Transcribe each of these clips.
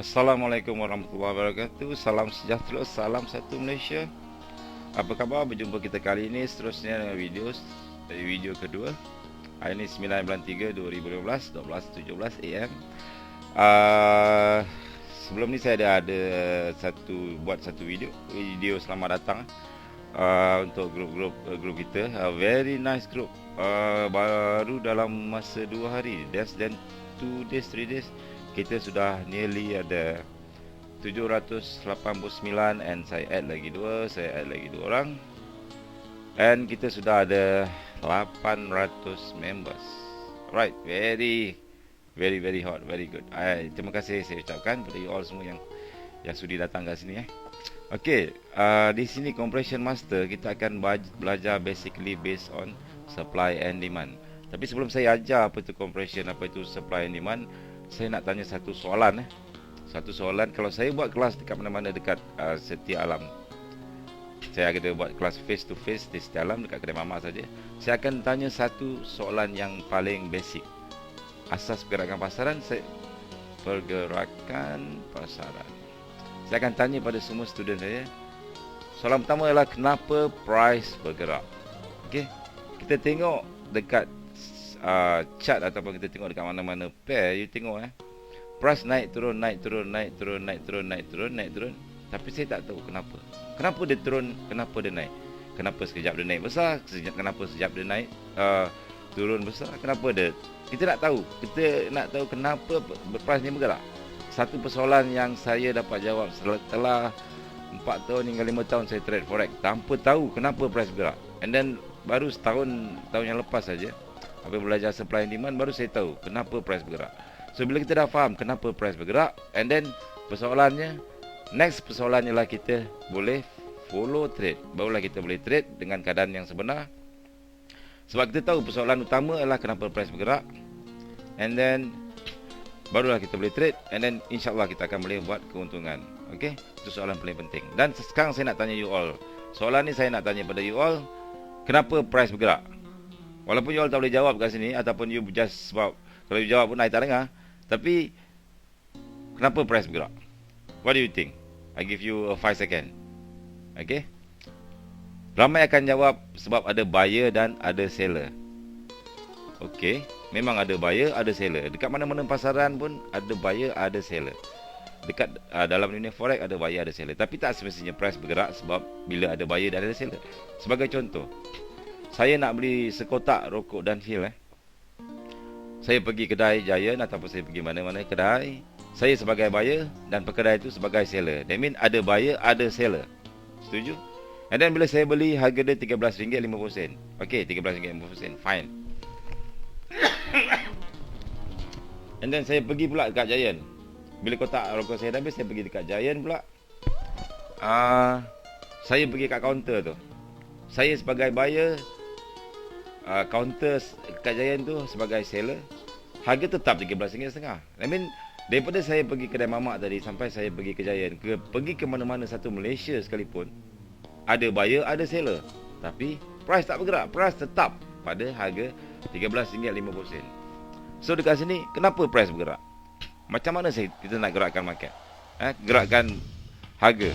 Assalamualaikum warahmatullahi wabarakatuh. Salam sejahtera, salam satu Malaysia. Apa khabar? Berjumpa kita kali ini seterusnya dengan video kedua. Hari ini 9 bulan 3 2015 12:17 AM. Sebelum ni saya ada buat satu video selamat datang untuk grup kita. Very nice group. Baru dalam masa 2 hari, less than 2 days 3 days, kita sudah nearly ada 789, and saya add lagi 2 orang, and kita sudah ada 800 members. Right, very hot, very good. Terima kasih saya ucapkan kepada you all semua yang sudi datang ke sini. Okay, di sini Compression Master kita akan belajar basically based on supply and demand. Tapi sebelum saya ajar apa itu compression, apa itu supply and demand, saya nak tanya satu soalan. Satu soalan, kalau saya buat kelas dekat mana-mana dekat Setia Alam, saya ada buat kelas face to face di Setia Alam dekat kedai mamak saja, saya akan tanya satu soalan yang paling basic. Asas pergerakan pasaran, saya akan tanya pada semua student saya. Soalan pertama adalah kenapa price bergerak. Okey, kita tengok dekat chart ataupun kita tengok dekat mana-mana pair, you tengok price naik turun, tapi saya tak tahu kenapa dia turun, kenapa dia naik, kenapa sekejap dia naik besar, kenapa sekejap dia naik turun besar, kenapa dia, kita nak tahu kenapa price ni bergerak. Satu persoalan yang saya dapat jawab setelah 4 tahun hingga 5 tahun saya trade forex tanpa tahu kenapa price bergerak. And then baru tahun yang lepas saja, apabila belajar supply and demand, baru saya tahu kenapa price bergerak. So bila kita dah faham kenapa price bergerak, and then next persoalannya lah kita boleh follow trade. Barulah kita boleh trade dengan keadaan yang sebenar. Sebab kita tahu persoalan utama adalah kenapa price bergerak, and then barulah kita boleh trade, and then insyaAllah kita akan boleh buat keuntungan. Okay, itu soalan paling penting. Dan sekarang saya nak tanya you all, soalan ni saya nak tanya pada you all, kenapa price bergerak? Walaupun you all tak boleh jawab kat sini, ataupun you just sebab kalau you jawab pun I tak dengar, tapi kenapa price bergerak? What do you think? I give you 5 second. Okay, ramai akan jawab sebab ada buyer dan ada seller. Okay, memang ada buyer, ada seller. Dekat mana-mana pasaran pun ada buyer, ada seller. Dekat dalam dunia forex ada buyer, ada seller. Tapi tak semestinya price bergerak sebab bila ada buyer dan ada seller. Sebagai contoh, saya nak beli sekotak rokok dan Hill. Saya pergi kedai Giant ataupun saya pergi mana-mana kedai, saya sebagai buyer dan pekedai itu sebagai seller. That mean ada buyer, ada seller. Setuju? And then bila saya beli, harga dia RM13.50. Okay, RM13.50, fine. And then saya pergi pula dekat Giant. Bila kotak rokok saya dah habis, saya pergi dekat Giant pula. Saya pergi kat kaunter tu, saya sebagai buyer, counter kat Giant tu sebagai seller, harga tetap RM13.50. I mean, daripada saya pergi kedai mamak tadi sampai saya pergi ke Giant, pergi ke mana-mana satu Malaysia sekalipun, ada buyer, ada seller, tapi price tak bergerak. Price tetap pada harga RM13.50. So dekat sini, kenapa price bergerak? Macam mana kita nak gerakkan market? Gerakkan harga.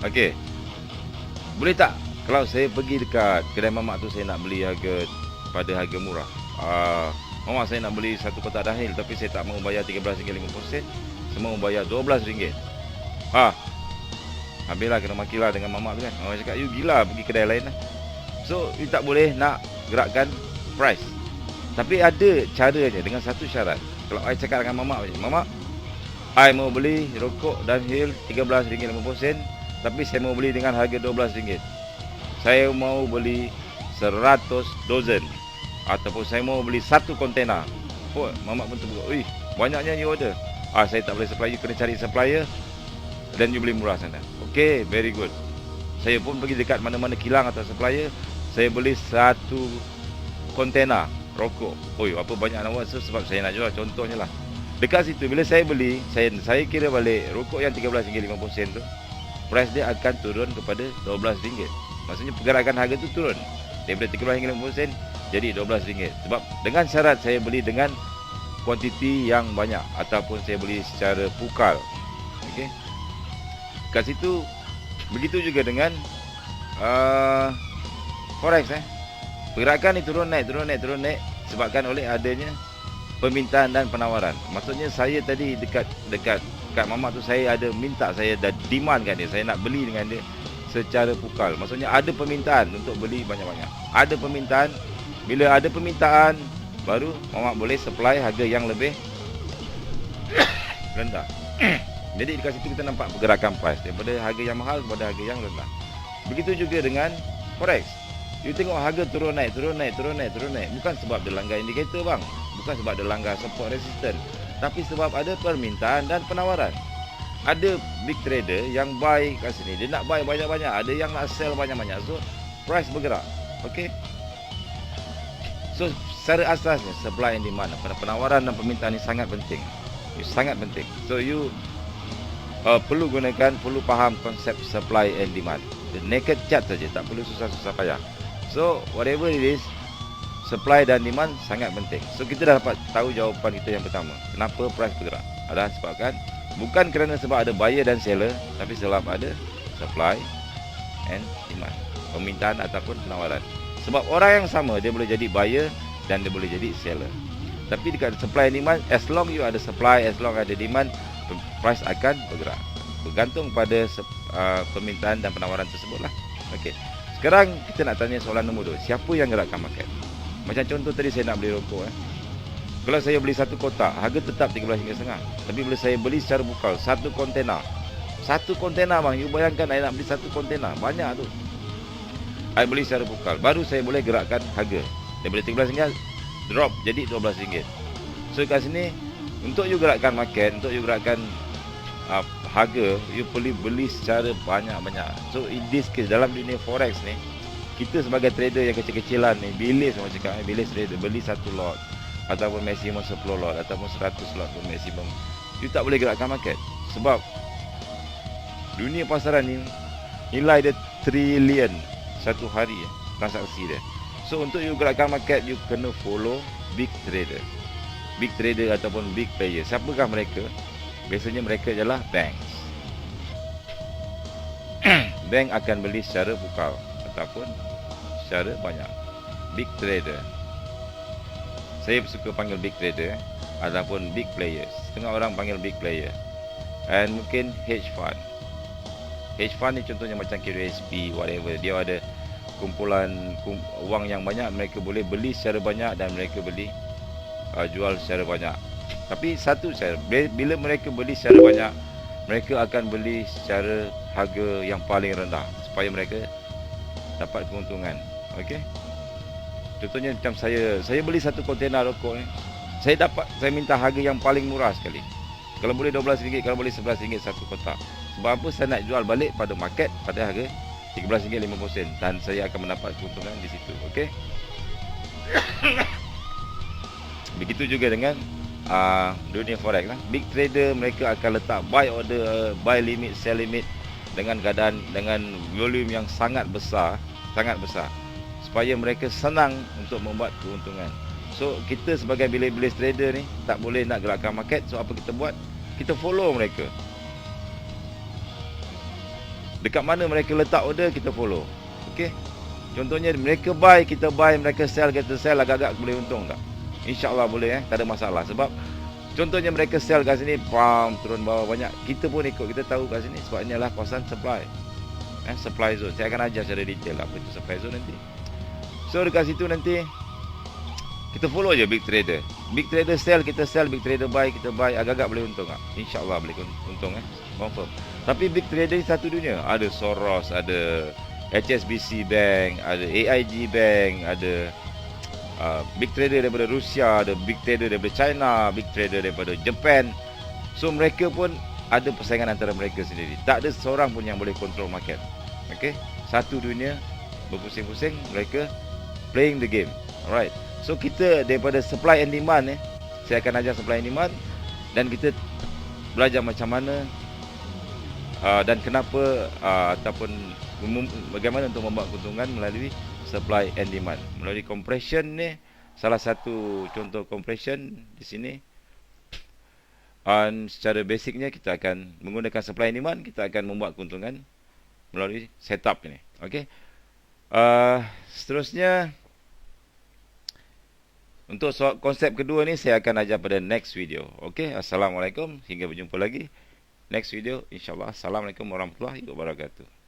Okey, boleh tak kalau saya pergi dekat kedai mamak tu, saya nak beli pada harga murah. Mamak saya nak beli satu kotak dahil, tapi saya tak mau bayar RM13.50, saya mau bayar RM12. Habislah kena makilah dengan mamak tu kan. Orang cakap, you gila pergi kedai lain lah. So you tak boleh nak gerakkan price. Tapi ada caranya dengan satu syarat. Kalau I cakap dengan mamak, mamak, I mau beli rokok dan Hill RM13.50, tapi saya mau beli dengan harga RM12. Saya mau beli 100 dozen, ataupun saya mau beli 1 kontena. Mamak pun terbuka, banyaknya you order. Saya tak boleh supply, you kena cari supplier dan you beli murah sana. Okay, very good. Saya pun pergi dekat mana-mana kilang atau supplier, saya beli 1 kontena rokok. Apa banyak nak buat? Sebab saya nak jual, contohnya lah. Dekat situ bila saya beli, saya kira balik rokok yang RM13.50 tu, price dia akan turun kepada RM12. Maksudnya pergerakan harga tu turun daripada RM13.50 jadi RM12. Sebab dengan syarat saya beli dengan kuantiti yang banyak ataupun saya beli secara pukal. Okey. Kat situ begitu juga dengan forex Pergerakan ni turun naik sebabkan oleh adanya permintaan dan penawaran. Maksudnya saya tadi dekat Mamat tu saya ada minta, saya dah demand kan dia, saya nak beli dengan dia secara pukal. Maksudnya ada permintaan untuk beli banyak-banyak. Ada permintaan, bila ada permintaan baru Mamat boleh supply harga yang lebih rendah. Jadi dekat situ kita nampak pergerakan price daripada harga yang mahal kepada harga yang rendah. Begitu juga dengan forex. You tengok harga turun naik. Bukan sebab dia langgar indikator bang, bukan sebab dia langgar support resistance, tapi sebab ada permintaan dan penawaran. Ada big trader yang buy kat sini, dia nak buy banyak-banyak, ada yang nak sell banyak-banyak. So price bergerak. Okey. So secara asasnya supply and demand, penawaran dan permintaan ni sangat penting. Sangat penting. So you perlu faham konsep supply and demand. The naked chart saja, tak perlu susah-susah payah. So whatever it is, supply dan demand sangat penting. So kita dah dapat tahu jawapan kita yang pertama. Kenapa price bergerak? Adalah sebabkan bukan kerana sebab ada buyer dan seller, tapi sebab ada supply and demand, permintaan ataupun penawaran. Sebab orang yang sama dia boleh jadi buyer dan dia boleh jadi seller. Tapi dekat supply and demand, as long you ada supply, as long ada demand, price akan bergerak. Bergantung pada permintaan dan penawaran tersebut lah. Okey. Sekarang kita nak tanya soalan nombor 2. Siapa yang gerakkan market? Macam contoh tadi saya nak beli rokok. Kalau saya beli satu kotak, harga tetap RM13.5. Tapi bila saya beli secara bukal, satu kontena bang, you bayangkan saya nak beli satu kontena, banyak tu. Saya beli secara bukal, baru saya boleh gerakkan harga daripada RM13 drop jadi RM12. So kat sini, untuk you gerakkan market, untuk you gerakkan harga, you perlu beli secara banyak-banyak. So in this case, dalam dunia forex ni, kita sebagai trader yang kecil-kecilan ni, bilis orang cakap, bilis trader, beli satu lot ataupun maksimum 10 lot ataupun 100 lot pun maksimum, you tak boleh gerakkan market. Sebab dunia pasaran ni nilai dia trilion satu hari transaksi dia. So untuk you gerakkan market, you kena follow big trader ataupun big player. Siapakah mereka? Biasanya mereka adalah banks. Bank akan beli secara bukal ataupun secara banyak. Big trader, saya suka panggil big trader ataupun big players. Setengah orang panggil big player. And mungkin hedge fund. Hedge fund ni contohnya macam KSP, whatever. Dia ada kumpulan wang yang banyak, mereka boleh beli secara banyak dan mereka beli jual secara banyak. Tapi satu cara, bila mereka beli secara banyak, mereka akan beli secara harga yang paling rendah supaya mereka dapat keuntungan. Okey. Contohnya macam saya beli satu kontena rokok ni, saya minta harga yang paling murah sekali. Kalau boleh RM12, kalau boleh RM11 satu kotak. Sebab apa? Saya nak jual balik pada market pada harga RM13.50 dan saya akan mendapat keuntungan di situ. Okey. Begitu juga dengan dunia forex lah. Big trader mereka akan letak buy order, buy limit, sell limit dengan keadaan dengan volume yang sangat besar supaya mereka senang untuk membuat keuntungan. So kita sebagai bilis trader ni tak boleh nak gerakkan market. So apa kita buat? Kita follow mereka. Dekat mana mereka letak order, kita follow. Okey. Contohnya mereka buy, kita buy, mereka sell, kita sell, agak-agak boleh untung tak? InsyaAllah boleh tak ada masalah. Sebab contohnya mereka sell kat sini, pam, turun bawah banyak, kita pun ikut, kita tahu kat sini. Sebab inilah kawasan supply, supply zone. Saya akan ajar secara detail apa itu supply zone nanti. So dekat situ nanti kita follow je big trader. Big trader sell, kita sell. Big trader buy, kita buy. Agak-agak boleh untung tak? InsyaAllah boleh untung confirm. Tapi big trader ni satu dunia. Ada Soros, ada HSBC Bank, ada AIG Bank, ada big trader daripada Rusia, ada big trader daripada China, big trader daripada Japan. So mereka pun ada persaingan antara mereka sendiri. Tak ada seorang pun yang boleh control market. Okay, satu dunia berpusing-pusing, mereka playing the game. Alright. So kita daripada supply and demand saya akan ajar supply and demand, dan kita belajar macam mana dan kenapa ataupun bagaimana untuk membuat keuntungan melalui supply and demand. Melalui compression ni, salah satu contoh compression di sini Secara basicnya kita akan menggunakan supply and demand, kita akan membuat keuntungan melalui setup ini. Okey. Seterusnya untuk konsep kedua ni saya akan ajar pada next video. Okey, assalamualaikum, hingga berjumpa lagi next video insyaallah. Assalamualaikum warahmatullahi wabarakatuh.